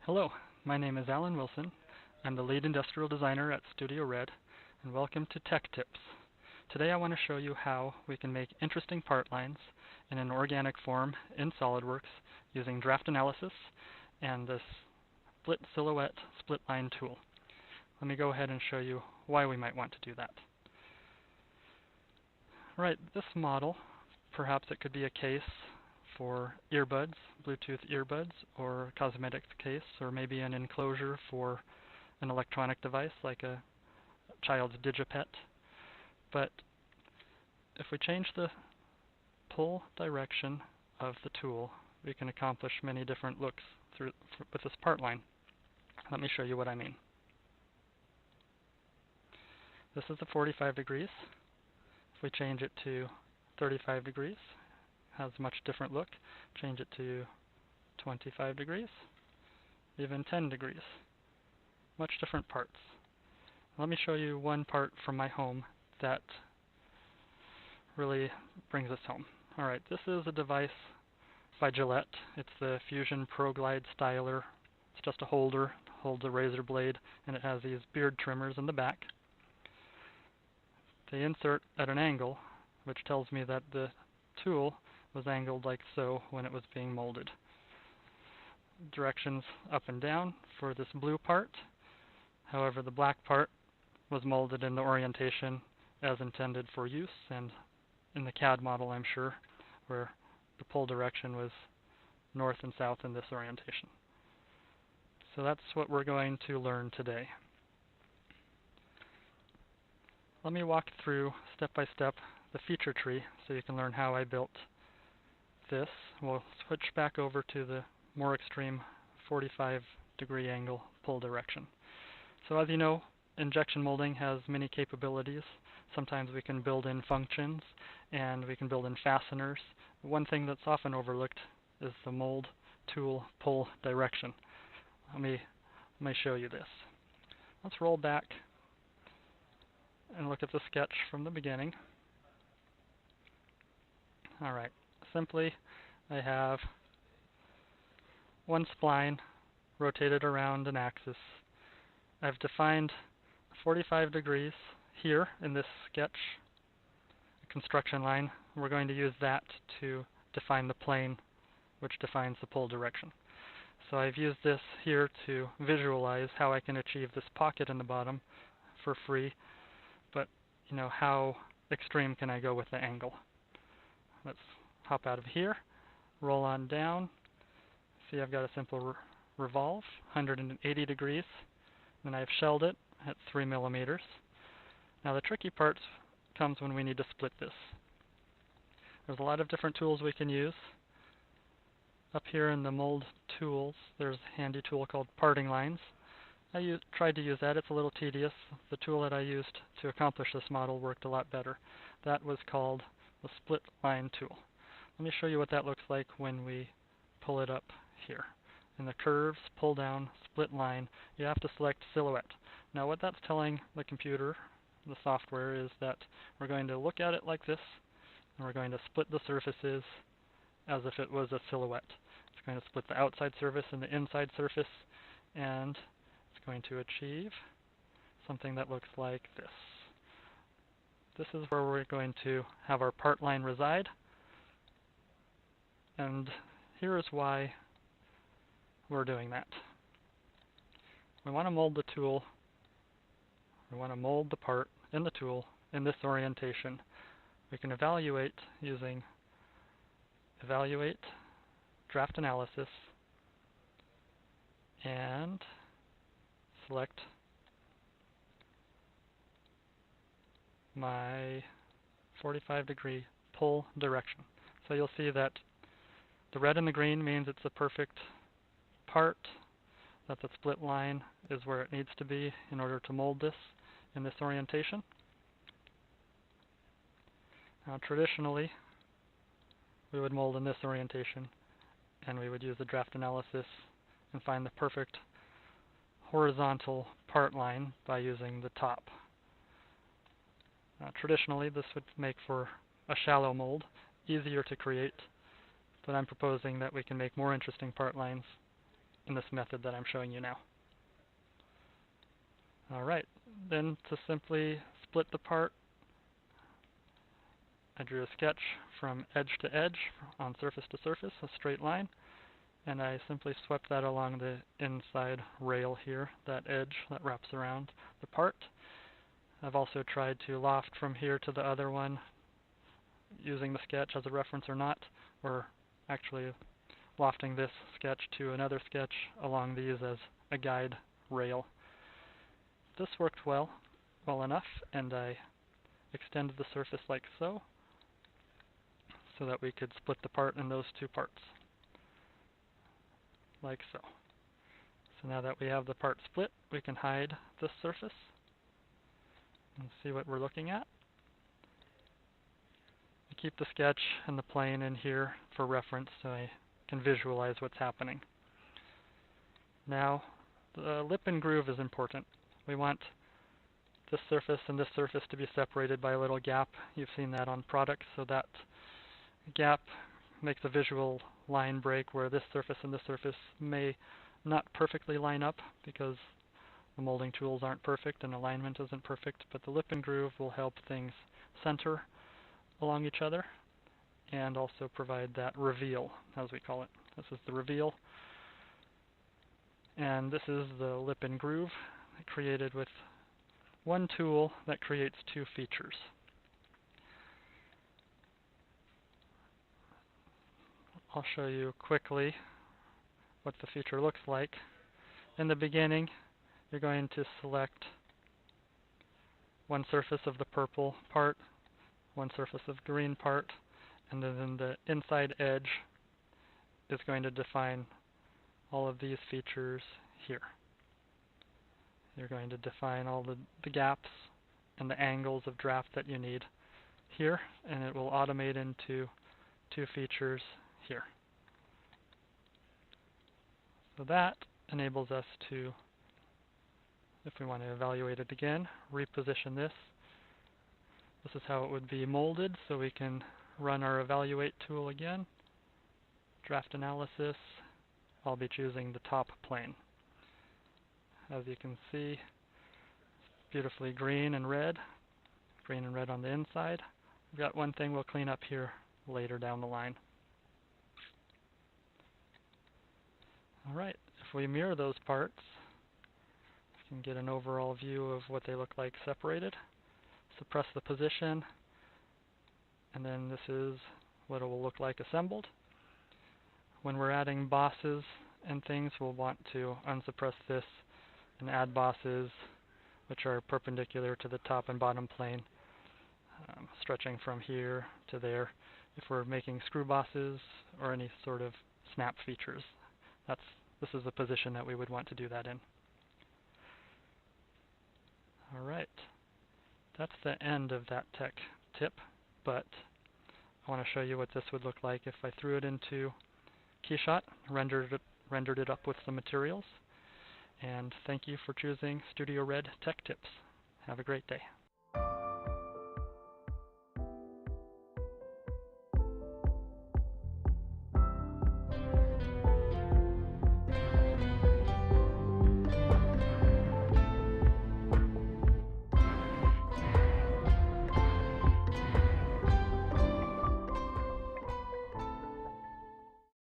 Hello, my name is Alan Wilson. I'm the lead industrial designer at StudioRed, and welcome to Tech Tips. Today I want to show you how we can make interesting part lines in an organic form in Solidworks using draft analysis and this split silhouette split line tool. Let me go ahead and show you why we might want to do that. Right, this model, perhaps it could be a case for earbuds, Bluetooth earbuds, or a cosmetic case, or maybe an enclosure for an electronic device like a child's digipet. But if we change the pull direction of the tool, we can accomplish many different looks with this part line. Let me show you what I mean. This is the 45 degrees. If we change it to 35 degrees, has a much different look. Change it to 25 degrees, even 10 degrees. Much different parts. Let me show you one part from my home that really brings us home. Alright, this is a device by Gillette. It's the Fusion Proglide Styler. It's just a holder, holds a razor blade, and it has these beard trimmers in the back. They insert at an angle, which tells me that the tool was angled like so when it was being molded. Directions up and down for this blue part. However, the black part was molded in the orientation as intended for use, and in the CAD model, I'm sure, where the pull direction was north and south in this orientation. So that's what we're going to learn today. Let me walk through step by step the feature tree so you can learn how I built this. We'll switch back over to the more extreme 45 degree angle pull direction. So as you know, injection molding has many capabilities. Sometimes we can build in functions and we can build in fasteners. One thing that's often overlooked is the mold tool pull direction. Let me show you this. Let's roll back and look at the sketch from the beginning. Alright, simply I have one spline rotated around an axis. I've defined 45 degrees here in this sketch, a construction line. We're going to use that to define the plane which defines the pull direction. So I've used this here to visualize how I can achieve this pocket in the bottom for free, but you know, how extreme can I go with the angle? Let's hop out of here, roll on down. See, I've got a simple revolve, 180 degrees. Then I've shelled it at 3 millimeters. Now the tricky part comes when we need to split this. There's a lot of different tools we can use. Up here in the mold tools, there's a handy tool called Partlines. I tried to use that. It's a little tedious. The tool that I used to accomplish this model worked a lot better. That was called the split line tool. Let me show you what that looks like when we pull it up here. In the curves, pull down, split line, you have to select silhouette. Now what that's telling the computer, the software, is that we're going to look at it like this, and we're going to split the surfaces as if it was a silhouette. It's going to split the outside surface and the inside surface, and it's going to achieve something that looks like this. This is where we're going to have our part line reside, and here is why we're doing that. We want to mold the tool, we want to mold the part in the tool in this orientation. We can evaluate using Evaluate, Draft Analysis, and select my 45 degree pull direction. So you'll see that the red and the green means it's a perfect part, that the split line is where it needs to be in order to mold this in this orientation. Now traditionally, we would mold in this orientation, and we would use the draft analysis and find the perfect horizontal part line by using the top. Traditionally, this would make for a shallow mold, easier to create, but I'm proposing that we can make more interesting part lines in this method that I'm showing you now. Alright, then to simply split the part, I drew a sketch from edge to edge on surface to surface, a straight line, and I simply swept that along the inside rail here, that edge that wraps around the part. I've also tried to loft from here to the other one using the sketch as a reference or not, or actually lofting this sketch to another sketch along these as a guide rail. This worked well enough, and I extended the surface like so that we could split the part in those two parts, like so. So now that we have the part split, we can hide this surface and see what we're looking at. I keep the sketch and the plane in here for reference so I can visualize what's happening. Now, the lip and groove is important. We want this surface and this surface to be separated by a little gap. You've seen that on products, so that gap makes a visual line break where this surface and this surface may not perfectly line up because the molding tools aren't perfect and alignment isn't perfect, but the lip and groove will help things center along each other and also provide that reveal, as we call it. This is the reveal, and this is the lip and groove created with one tool that creates two features. I'll show you quickly what the feature looks like. In the beginning, you're going to select one surface of the purple part, one surface of green part, and then the inside edge is going to define all of these features here. You're going to define all the gaps and the angles of draft that you need here, and it will automate into two features here. So that enables us to, if we want to evaluate it again, reposition this. This is how it would be molded, so we can run our evaluate tool again. Draft analysis, I'll be choosing the top plane. As you can see, it's beautifully green and red on the inside. We've got one thing we'll clean up here later down the line. Alright, if we mirror those parts, we can get an overall view of what they look like separated. Suppress the position, and then this is what it will look like assembled. When we're adding bosses and things, we'll want to unsuppress this and add bosses which are perpendicular to the top and bottom plane, stretching from here to there. If we're making screw bosses or any sort of snap features, this is the position that we would want to do that in. Alright, that's the end of that tech tip, but I want to show you what this would look like if I threw it into KeyShot, rendered it up with some materials. And thank you for choosing StudioRed Tech Tips. Have a great day.